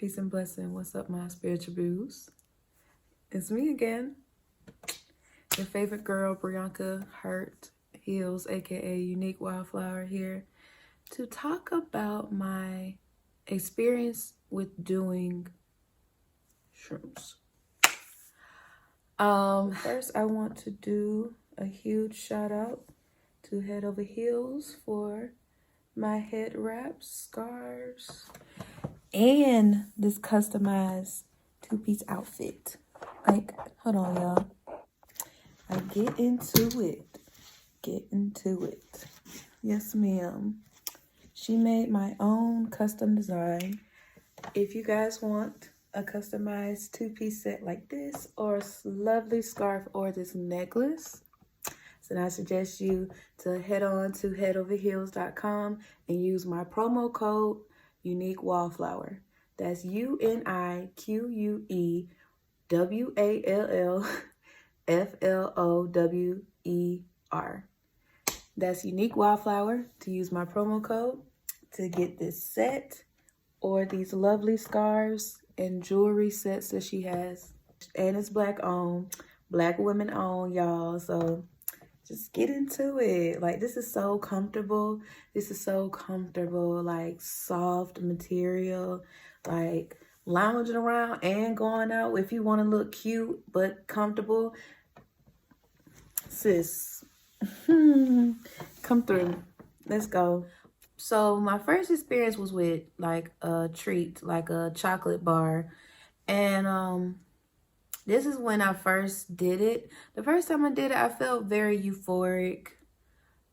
Peace and blessing. What's up, my spiritual booze? It's me again, your favorite girl, Brianka Hurt Heals, aka Unique Wildflower, here to talk about my experience with doing shrooms. First, I want to do a huge shout out to Head Over Heels for my head wraps, scarves, and this customized two-piece outfit. Like, hold on, y'all. I get into it. Yes, ma'am. She made my own custom design. If you guys want a customized two-piece set like this, or a lovely scarf, or this necklace, then I suggest you to head on to headoverheels.com and use my promo code Unique Wallflower. That's UNIQUEWALLFLOWER. That's Unique Wildflower to use my promo code to get this set or these lovely scarves and jewelry sets that she has. And it's Black owned, Black women owned, y'all. So just get into it. Like, this is so comfortable. Like, soft material. Like, lounging around and going out if you want to look cute but comfortable. Sis, come through. Let's go. So my first experience was with like a treat, like a chocolate bar. And this is when I first did it. The first time I did it, I felt very euphoric.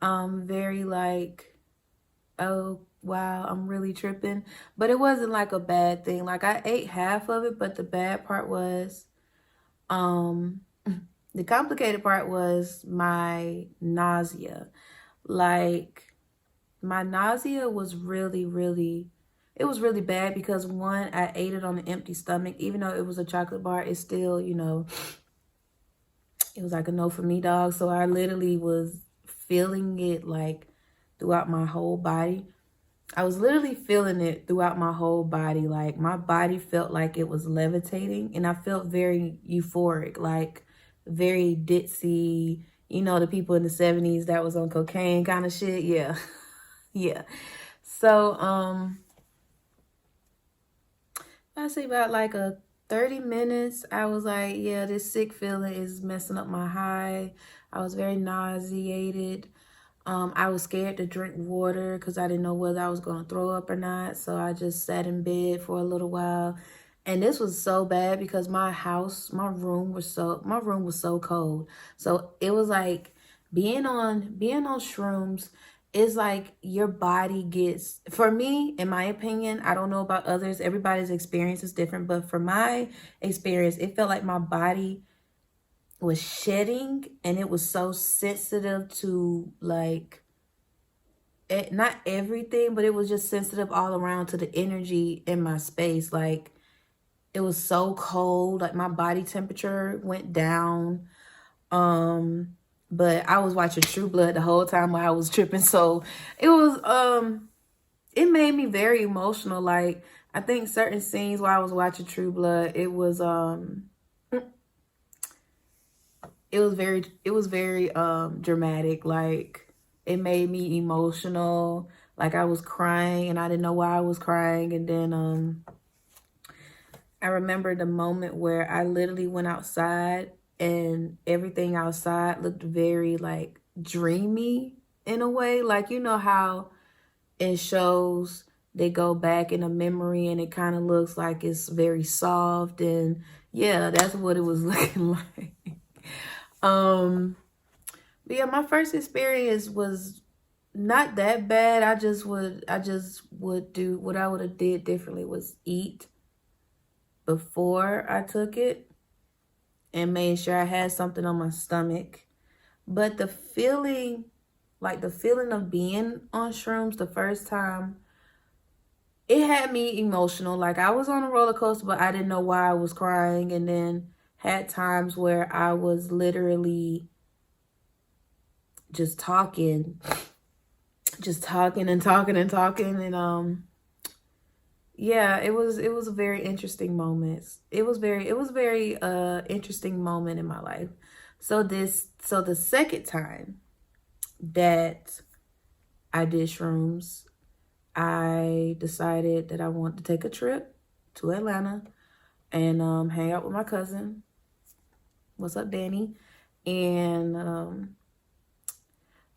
Very like, oh, wow, I'm really tripping. But it wasn't like a bad thing. Like, I ate half of it, but the bad part was, the complicated part was my nausea. Like, my nausea was really bad because, one, I ate it on an empty stomach. Even though it was a chocolate bar, it's still, you know, it was like a no for me, dog. So I literally was feeling it like throughout my whole body. I was literally feeling it throughout my whole body. Like, my body felt like it was levitating, and I felt very euphoric, like very ditzy, you know, the people in the 70s that was on cocaine kind of shit. Yeah. Yeah. So, I say about like a 30 minutes, I was like, yeah, this sick feeling is messing up my high. I was very nauseated. I was scared to drink water because I didn't know whether I was going to throw up or not. So I just sat in bed for a little while. And this was so bad because my room was so cold. So it was like being on shrooms is like your body gets, for me, in my opinion, I don't know about others, everybody's experience is different, but for my experience, it felt like my body was shedding, and it was so sensitive to, like, not everything, but it was just sensitive all around to the energy in my space. Like, it was so cold, like my body temperature went down. But I was watching True Blood the whole time while I was tripping, so it was it made me very emotional. Like, I think certain scenes while I was watching True Blood, it was very dramatic. Like, it made me emotional. Like, I was crying and I didn't know why I was crying. And then I remember the moment where I literally went outside and everything outside looked very like dreamy in a way. Like, you know how in shows they go back in a memory and it kind of looks like it's very soft, and yeah, that's what it was looking like. But yeah, my first experience was not that bad. I just would do what I would have did differently was eat before I took it and made sure I had something on my stomach. But the feeling of being on shrooms the first time, it had me emotional. Like, I was on a roller coaster, but I didn't know why I was crying. And then had times where I was literally just talking and talking. And yeah, it was a very interesting moment. It was very interesting moment in my life. So the second time that I did shrooms, I decided that I wanted to take a trip to Atlanta and hang out with my cousin. What's up, Danny? And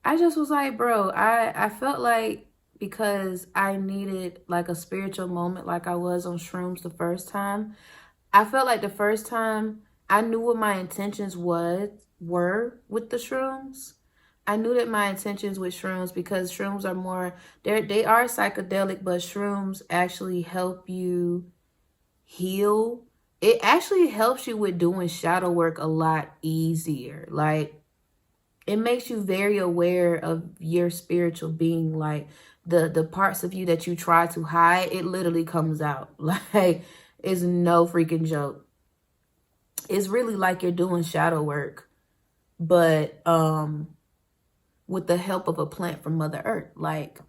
I just was like, bro, I felt like, because I needed like a spiritual moment like I was on shrooms the first time. I felt like the first time I knew what my intentions were with the shrooms. I knew that my intentions with shrooms, because shrooms are more, they are psychedelic, but shrooms actually help you heal. It actually helps you with doing shadow work a lot easier. Like, it makes you very aware of your spiritual being. Like, the parts of you that you try to hide, it literally comes out. Like, it's no freaking joke. It's really like you're doing shadow work, but with the help of a plant from Mother Earth. Like,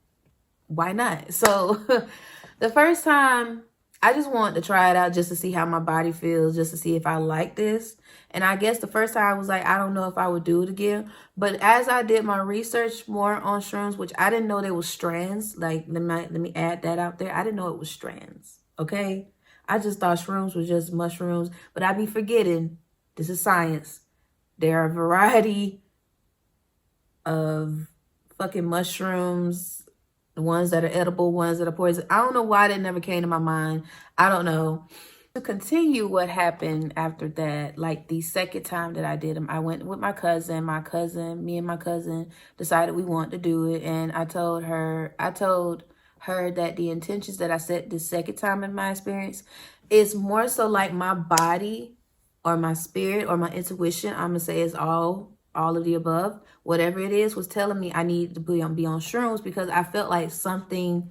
why not? So the first time, I just wanted to try it out just to see how my body feels, just to see if I like this. And I guess the first time I was like, I don't know if I would do it again. But as I did my research more on shrooms, which I didn't know there was strands. Like, let me add that out there. I didn't know it was strands. Okay. I just thought shrooms was just mushrooms, but I be forgetting this is science. There are a variety of fucking mushrooms, the ones that are edible, ones that are poison. I don't know why that never came to my mind. I don't know. To continue what happened after that, like the second time that I did them, I went with my cousin. Me and my cousin decided we wanted to do it. And I told her that the intentions that I set the second time in my experience is more so like my body or my spirit or my intuition. I'm gonna say it's all of the above. Whatever it is was telling me I needed to be on shrooms, because I felt like something,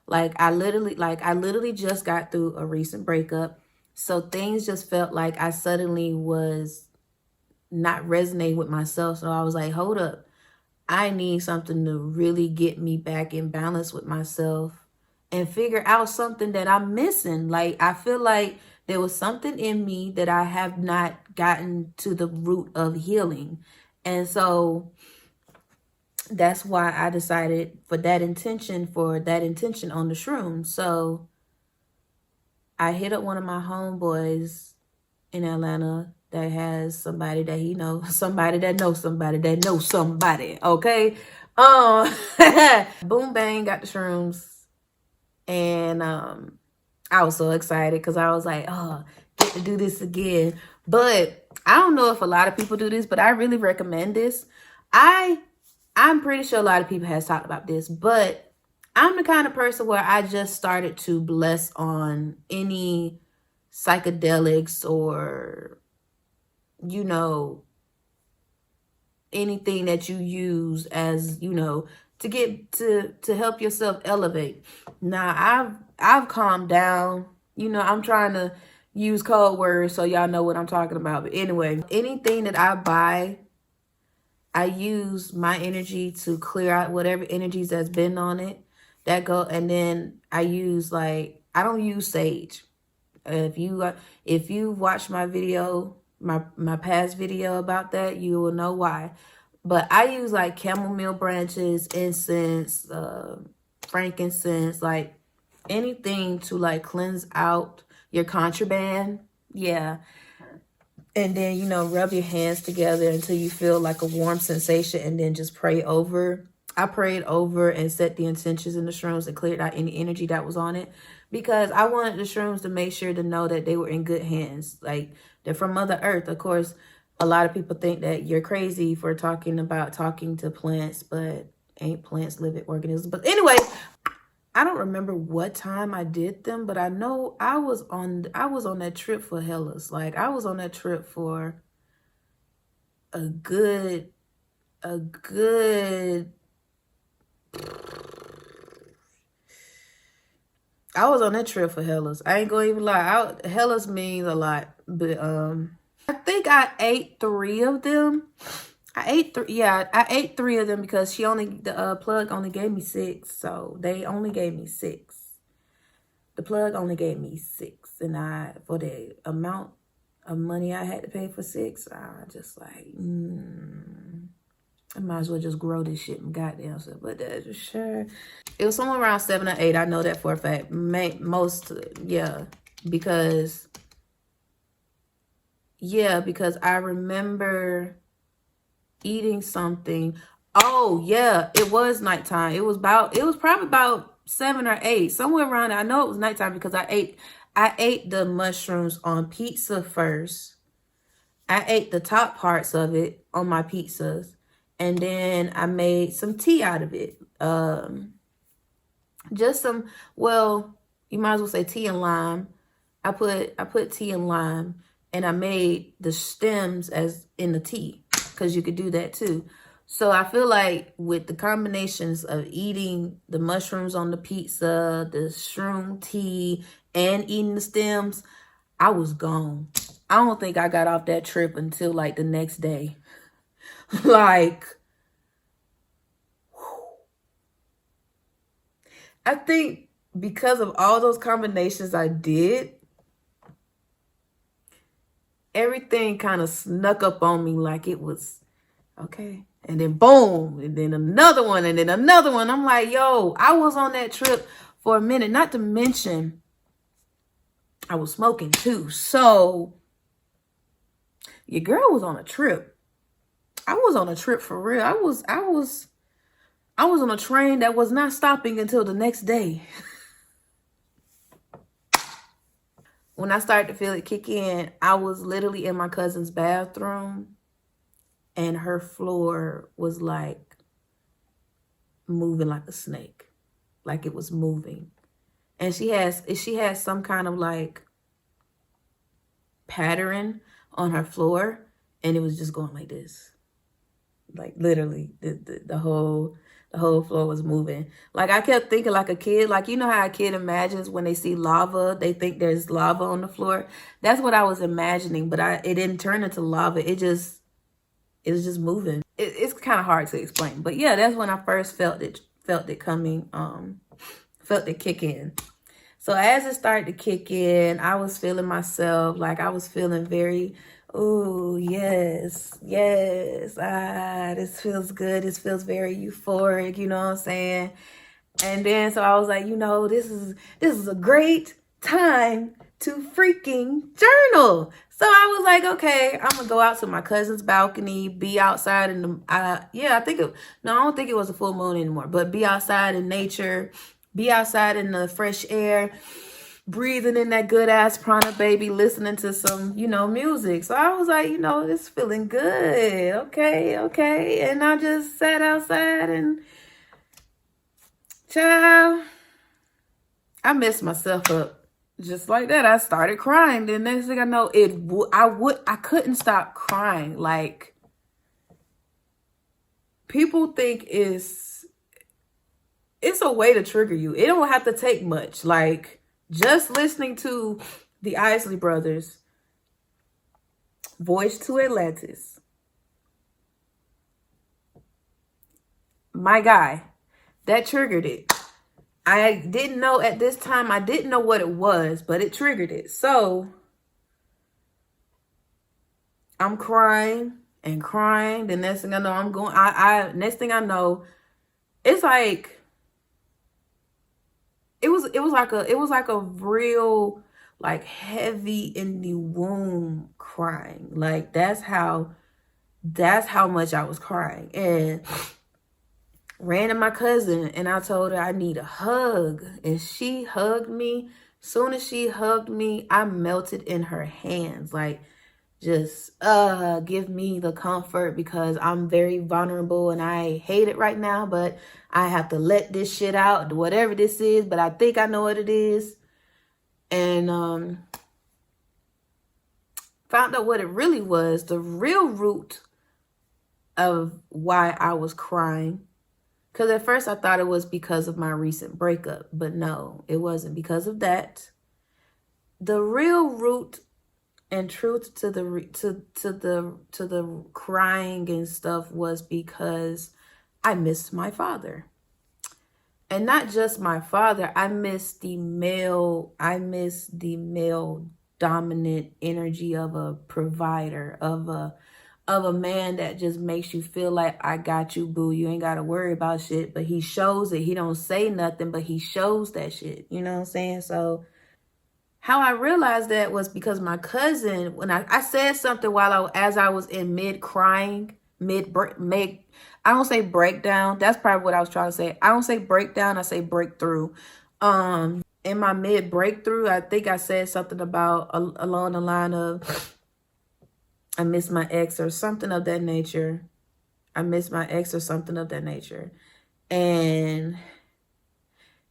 like I literally just got through a recent breakup. So things just felt like I suddenly was not resonating with myself. So I was like, hold up. I need something to really get me back in balance with myself and figure out something that I'm missing. Like, I feel like there was something in me that I have not gotten to the root of healing. And so that's why I decided for that intention on the shroom. So I hit up one of my homeboys in Atlanta that has somebody that he knows, somebody that knows somebody that knows somebody. Okay. Boom bang, got the shrooms. And I was so excited because I was like, oh, get to do this again. But I don't know if a lot of people do this, but I really recommend this. I'm pretty sure a lot of people has talked about this, but I'm the kind of person where I just started to bless on any psychedelics or, you know, anything that you use as, you know, to get to help yourself elevate. Now I've calmed down. You know, I'm trying to use code words so y'all know what I'm talking about. But anyway, anything that I buy, I use my energy to clear out whatever energies that's been on it. And then I use, like, I don't use sage. If you watch my video, my past video about that, you will know why. But I use like chamomile branches, incense, frankincense, like anything to like cleanse out your contraband. Yeah. And then, you know, rub your hands together until you feel like a warm sensation, and then just pray over. I prayed over and set the intentions in the shrooms and cleared out any energy that was on it, because I wanted the shrooms to make sure to know that they were in good hands. Like, they're from Mother Earth. Of course, a lot of people think that you're crazy for talking to plants, but ain't plants living organisms? But anyway, I don't remember what time I did them, but I know I was on that trip for Hellas. Like, I was on that trip for a good I was on that trip for Hellas. I ain't gonna even lie. Hellas means a lot. But I think I ate 3 of them. I ate 3 of them because the plug only gave me 6. So they only gave me 6. The plug only gave me 6, and for the amount of money I had to pay for 6, I just like, I might as well just grow this shit and goddamn stuff. But that's sure. It was somewhere around 7 or 8. I know that for a fact. Because I remember eating something. Oh yeah, it was nighttime. It was probably about 7 or 8, somewhere around there. I know it was nighttime because I ate the mushrooms on pizza first. I ate the top parts of it on my pizzas, and then I made some tea out of it. Just some, well, you might as well say tea and lime. I put tea and lime, and I made the stems as in the tea, because you could do that too. So I feel like with the combinations of eating the mushrooms on the pizza, the shroom tea, and eating the stems, I was gone. I don't think I got off that trip until like the next day. Like, I think because of all those combinations I did, everything kind of snuck up on me like it was okay. And then boom, and then another one, and then another one. I'm like, yo, I was on that trip for a minute. Not to mention, I was smoking too. So your girl was on a trip. I was on a trip for real. I was on a train that was not stopping until the next day. When I started to feel it kick in, I was literally in my cousin's bathroom, and her floor was like moving like a snake, like it was moving. And she has some kind of like pattern on her floor, and it was just going like this. Like literally the whole floor was moving. Like I kept thinking like a kid, like you know how a kid imagines when they see lava, they think there's lava on the floor. That's what I was imagining, but it didn't turn into lava. It was just moving. It's kind of hard to explain, but yeah, that's when I first felt it coming, felt it kick in. So as it started to kick in, I was feeling myself, like I was feeling very, oh, yes, this feels good. This feels very euphoric, you know what I'm saying? And then, so I was like, this is a great time to freaking journal. So I was like, okay, I'm going to go out to my cousin's balcony, be outside in the, I don't think it was a full moon anymore, but be outside in nature, be outside in the fresh air, breathing in that good ass prana, baby, listening to some, music. So I was like, it's feeling good. Okay. And I just sat outside and, child, I messed myself up. Just like that, I started crying. The next thing I know, I couldn't stop crying. Like, people think it's a way to trigger you. It don't have to take much. Like, just listening to the Isley Brothers, Voyage to Atlantis. My guy, that triggered it. I didn't know at this time, I didn't know what it was, but it triggered it. So I'm crying and crying. The next thing I know, next thing I know, it's like, it was like a real, like, heavy in the womb crying. Like, that's how much I was crying. And ran to my cousin, and I told her I need a hug, and she hugged me. Soon as she hugged me, I melted in her hands. Like, just give me the comfort, because I'm very vulnerable and I hate it right now, but I have to let this shit out, whatever this is, but I think I know what it is. And found out what it really was. The real root of why I was crying, because at first I thought it was because of my recent breakup, but no, it wasn't because of that. The real root and truth to the crying and stuff was because I missed my father. And not just my father, I miss the male dominant energy of a provider, of a man that just makes you feel like, I got you, boo. You ain't got to worry about shit. But he shows it. He don't say nothing, but he shows that shit. You know what I'm saying? So how I realized that was because my cousin, when I said something as I was in mid crying, I don't say breakdown. That's probably what I was trying to say. I don't say breakdown. I say breakthrough. In my mid breakthrough, I think I said something about along the line of, I miss my ex or something of that nature. I miss my ex or something of that nature. And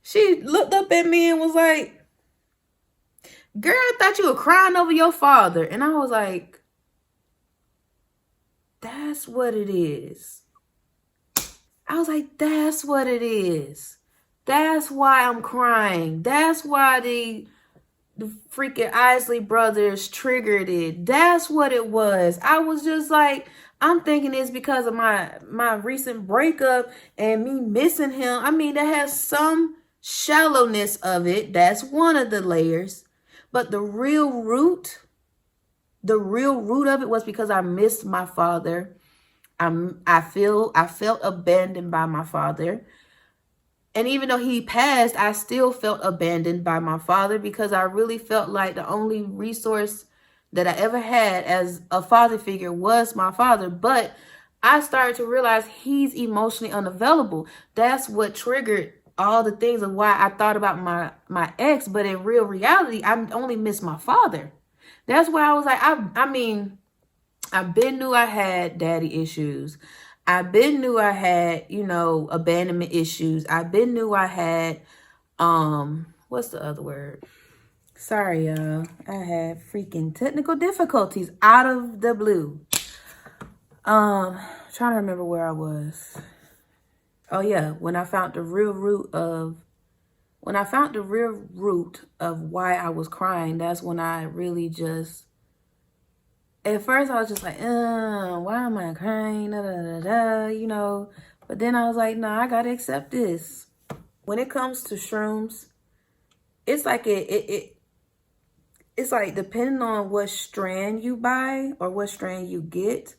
she looked up at me and was like, girl, I thought you were crying over your father. And I was like, that's what it is. I was like, that's what it is. That's why I'm crying. That's why the freaking Isley brothers triggered it. That's what it was. I was just like, I'm thinking it's because of my recent breakup and me missing him. I mean, that has some shallowness of it. That's one of the layers. But the real root of it was because I missed my father. I felt abandoned by my father. And even though he passed, I still felt abandoned by my father because I really felt like the only resource that I ever had as a father figure was my father. But I started to realize he's emotionally unavailable. That's what triggered all the things of why I thought about my ex. But in real reality, I only miss my father. That's why I was like, I mean, I been knew I had daddy issues. I been knew I had, abandonment issues. I been knew I had, what's the other word? Sorry, y'all. I had freaking technical difficulties out of the blue. Trying to remember where I was. Oh yeah, when I found the real root of why I was crying, that's when I really just, at first I was just like, why am I crying? Da, da, da, da, But then I was like, no, I gotta accept this. When it comes to shrooms, it's like it's like depending on what strand you buy or what strand you get,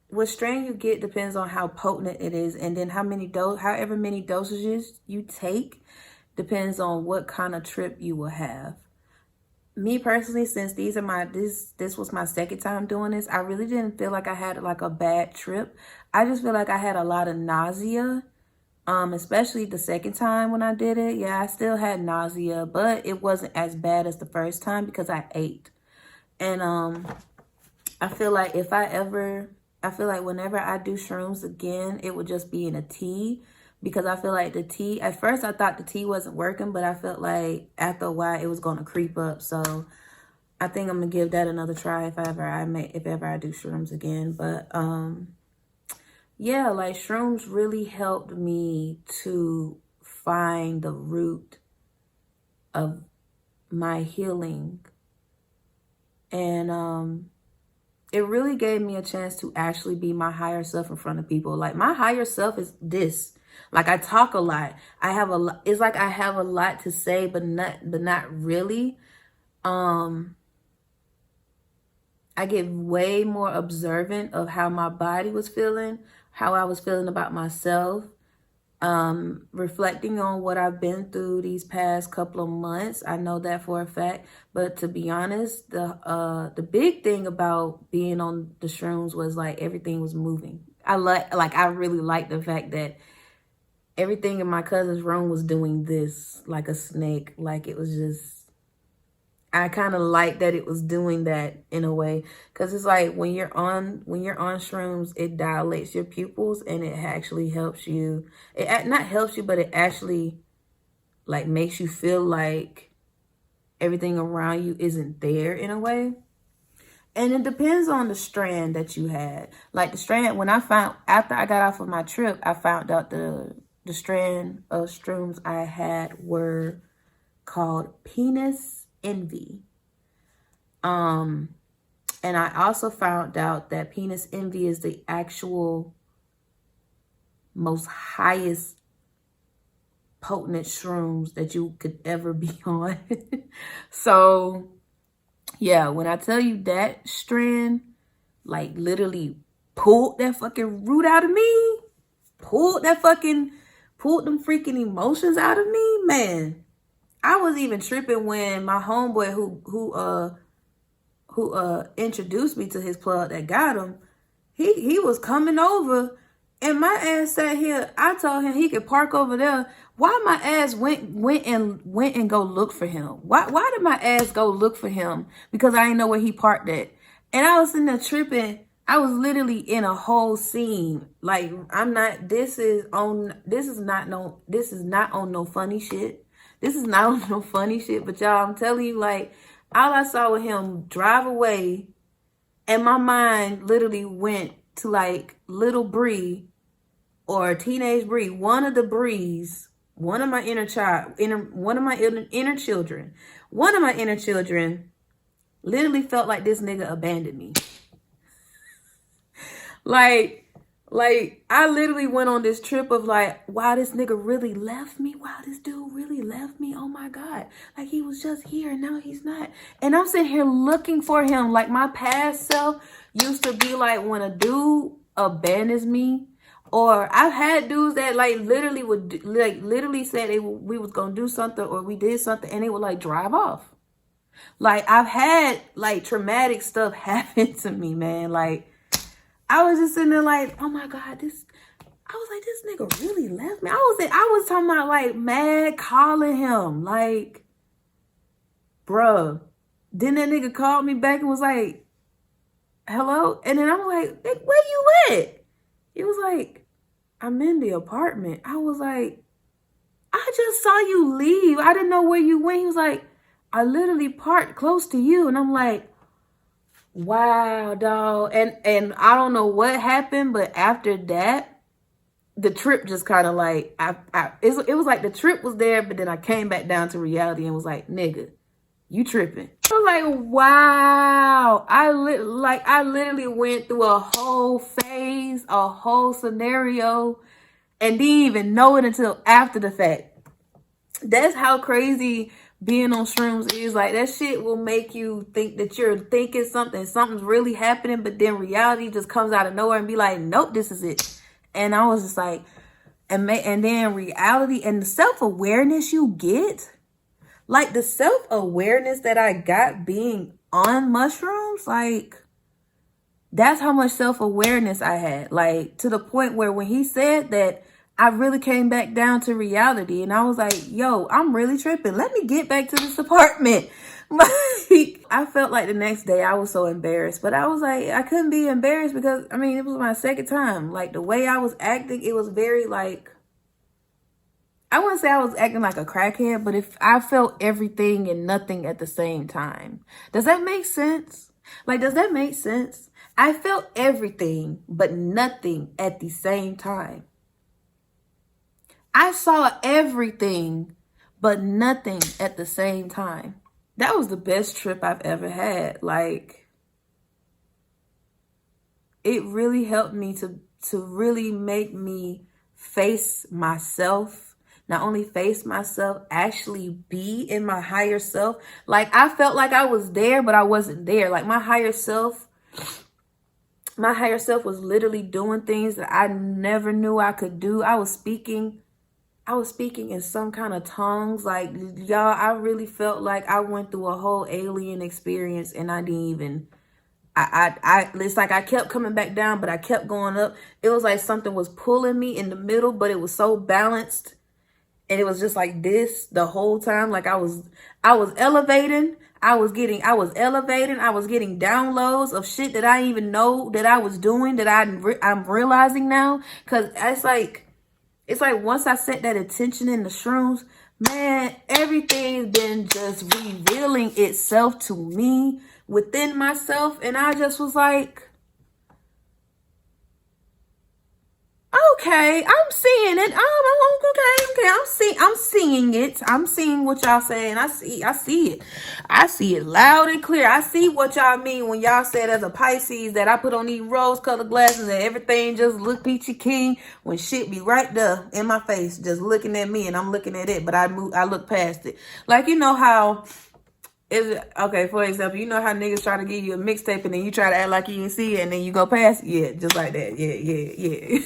what strain you get depends on how potent it is, and then however many dosages you take depends on what kind of trip you will have. Me personally, since this was my second time doing this, I really didn't feel like I had like a bad trip. I just feel like I had a lot of nausea, especially the second time when I did it. Yeah, I still had nausea, but it wasn't as bad as the first time because I ate. And I feel like whenever I do shrooms again, it would just be in a tea, because I feel like the tea, at first I thought the tea wasn't working, but I felt like after a while it was going to creep up. So I think I'm going to give that another try if ever I do shrooms again. But yeah, like shrooms really helped me to find the root of my healing. And it really gave me a chance to actually be my higher self in front of people. Like, my higher self is this. Like, I talk a lot. It's like I have a lot to say, but not really. I get way more observant of how my body was feeling, how I was feeling about myself. Reflecting on what I've been through these past couple of months, I know that for a fact. But to be honest, the big thing about being on the shrooms was like everything was moving. I really like the fact that everything in my cousin's room was doing this like a snake. Like, it was just, I kind of like that it was doing that in a way, because it's like when you're on shrooms, it dilates your pupils and it actually helps you. It not helps you, but it actually like makes you feel like everything around you isn't there in a way. And it depends on the strand that you had. Like the strand, after I got off of my trip, I found out the strand of shrooms I had were called Penis Envy. And I also found out that Penis Envy is the actual most highest potent shrooms that you could ever be on. So yeah, when I tell you that strand, like, literally pulled that fucking root out of me, pulled them freaking emotions out of me, man. I was even tripping when my homeboy who introduced me to his plug that got him, he was coming over, and my ass sat here. I told him he could park over there. Why my ass went and go look for him? Why did my ass go look for him? Because I didn't know where he parked at. And I was in there tripping. I was literally in a whole scene. Like, this is not on no funny shit. This is not on no funny shit. But y'all, I'm telling you, like, all I saw was him drive away, and my mind literally went to like little Bree or teenage Bree, one of the Brees, one of my inner children literally felt like this nigga abandoned me. Like, I literally went on this trip of like, wow, this nigga really left me. Wow, this dude really left me. Oh my God. Like, he was just here and now he's not. And I'm sitting here looking for him. Like, my past self used to be like, when a dude abandons me, or I've had dudes that like literally would literally said we was gonna do something, or we did something, and they would like drive off. Like, I've had like traumatic stuff happen to me, man. Like, I was just sitting there like, oh my God, I was like, this nigga really left me. I was talking about like mad calling him, like, bruh. Then that nigga called me back and was like, hello? And then I'm like, where you at? He was like, I'm in the apartment. I was like, I just saw you leave. I didn't know where you went. He was like, I literally parked close to you. And I'm like, wow, dog. And I don't know what happened, but after that, the trip just kind of like, it was like the trip was there, but then I came back down to reality and was like, nigga, you tripping. I was like, wow. I literally went through a whole phase, a whole scenario, and didn't even know it until after the fact. That's how crazy being on shrooms is. Like, that shit will make you think that you're thinking something's really happening, but then reality just comes out of nowhere and be like, nope, this is it. And I was just like, and then reality and the self-awareness you get, like the self-awareness that I got being on mushrooms, like, that's how much self-awareness I had. Like, to the point where when he said that, I really came back down to reality. And I was like, yo, I'm really tripping. Let me get back to this apartment. I felt like the next day I was so embarrassed. But I was like, I couldn't be embarrassed because, I mean, it was my second time. Like, the way I was acting, it was very like, I wouldn't say I was acting like a crackhead, but if I felt everything and nothing at the same time. Does that make sense? Like, does that make sense? I felt everything, but nothing at the same time. I saw everything, but nothing at the same time. That was the best trip I've ever had. Like, it really helped me to really make me face myself. Not only face myself, actually be in my higher self. Like, I felt like I was there, but I wasn't there. Like, my higher self was literally doing things that I never knew I could do. I was speaking in some kind of tongues. Like, y'all, I really felt like I went through a whole alien experience, and I didn't even, it's like I kept coming back down, but I kept going up. It was like something was pulling me in the middle, but it was so balanced. And it was just like this the whole time. Like, I was elevating. I was getting downloads of shit that I didn't even know that I was doing, that I'm realizing now. Cause it's like once I set that attention in the shrooms, man, everything's been just revealing itself to me within myself. And I just was like, Okay, I'm seeing it. Okay. I'm seeing it. I'm seeing what y'all saying. I see it. I see it loud and clear. I see what y'all mean when y'all said as a Pisces that I put on these rose-colored glasses and everything just look peachy keen when shit be right there in my face, just looking at me and I'm looking at it, but I look past it. Like, you know how is it okay? For example, you know how niggas try to give you a mixtape and then you try to act like you didn't see it and then you go past it? Yeah, just like that. Yeah.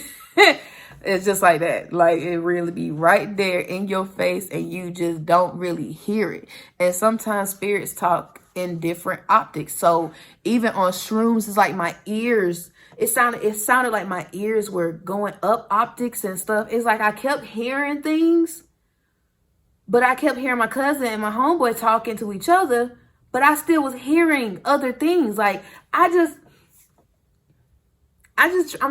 It's just like that. Like, it really be right there in your face and you just don't really hear it. And sometimes spirits talk in different optics. So even on shrooms, it's like my ears. It sounded like my ears were going up optics and stuff. It's like I kept hearing things. But I kept hearing my cousin and my homeboy talking to each other, but I still was hearing other things. Like, I'm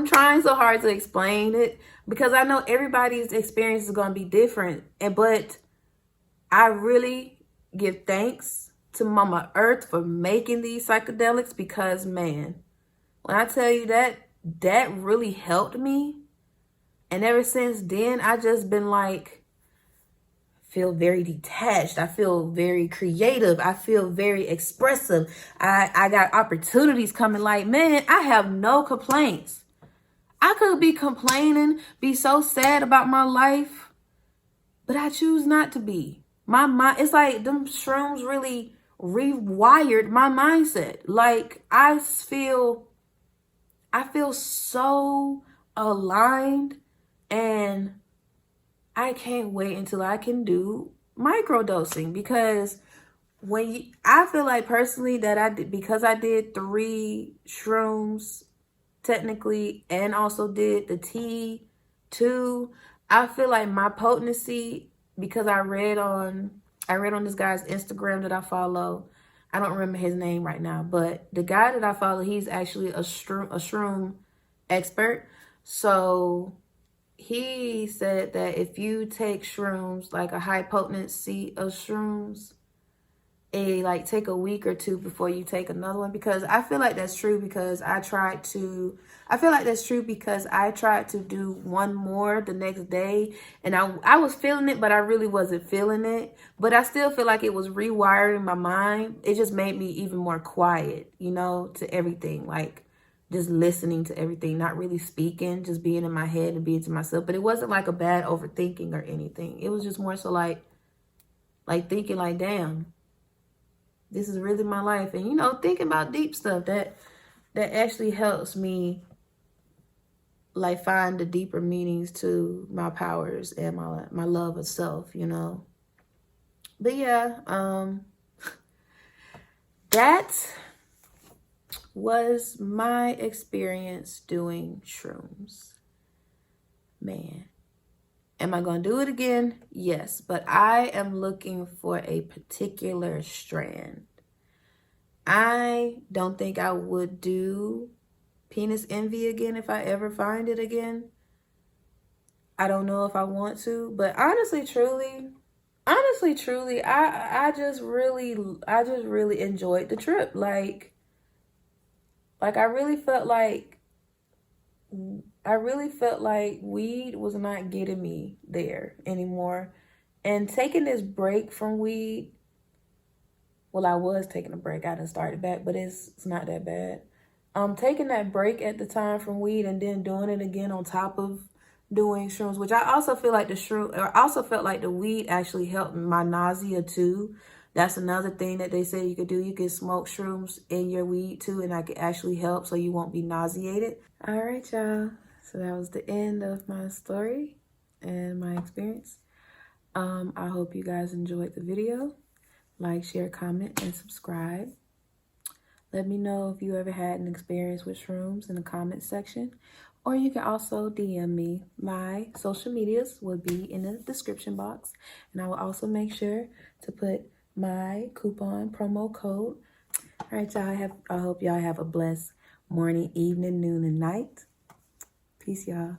trying so hard to explain it because I know everybody's experience is going to be different. But I really give thanks to Mama Earth for making these psychedelics because, man, when I tell you that really helped me. And ever since then, I just been like, feel very detached. I feel very creative. I feel very expressive. I got opportunities coming. Like, man, I have no complaints. I could be complaining, be so sad about my life, but I choose not to be. My mind, it's like them shrooms really rewired my mindset. Like, I feel so aligned, and I can't wait until I can do microdosing because I feel like personally that I did, because I did 3 shrooms technically and also did the tea too. I feel like my potency, because I read on this guy's Instagram that I follow. I don't remember his name right now, but the guy that I follow, he's actually a shroom expert. So he said that if you take shrooms, like a high potency of shrooms, it like take a week or 2 before you take another one. Because I feel like that's true because I tried to do one more the next day and I was feeling it, but I really wasn't feeling it. But I still feel like it was rewiring my mind. It just made me even more quiet, to everything. Like, just listening to everything, not really speaking, just being in my head and being to myself. But it wasn't like a bad overthinking or anything. It was just more so like thinking like, damn, this is really my life. And, thinking about deep stuff that actually helps me like find the deeper meanings to my powers and my love of self, But yeah, that was my experience doing shrooms. Man, am I going to do it again? Yes, but I am looking for a particular strand. I don't think I would do penis envy again if I ever find it again. I don't know if I want to, but honestly, truly, I just really enjoyed the trip. Like I really felt like weed was not getting me there anymore. And taking this break from weed, well, I was taking a break. I didn't start it back, but it's not that bad. Taking that break at the time from weed and then doing it again on top of doing shrooms, which I also feel like I also felt like the weed actually helped my nausea too. That's another thing that they say you could do. You could smoke shrooms in your weed too, and that could actually help so you won't be nauseated. All right, y'all. So that was the end of my story and my experience. I hope you guys enjoyed the video. Like, share, comment, and subscribe. Let me know if you ever had an experience with shrooms in the comment section. Or you can also DM me. My social medias will be in the description box. And I will also make sure to put my coupon promo code. All right, y'all. I hope y'all have a blessed morning, evening, noon, and night. Peace, y'all.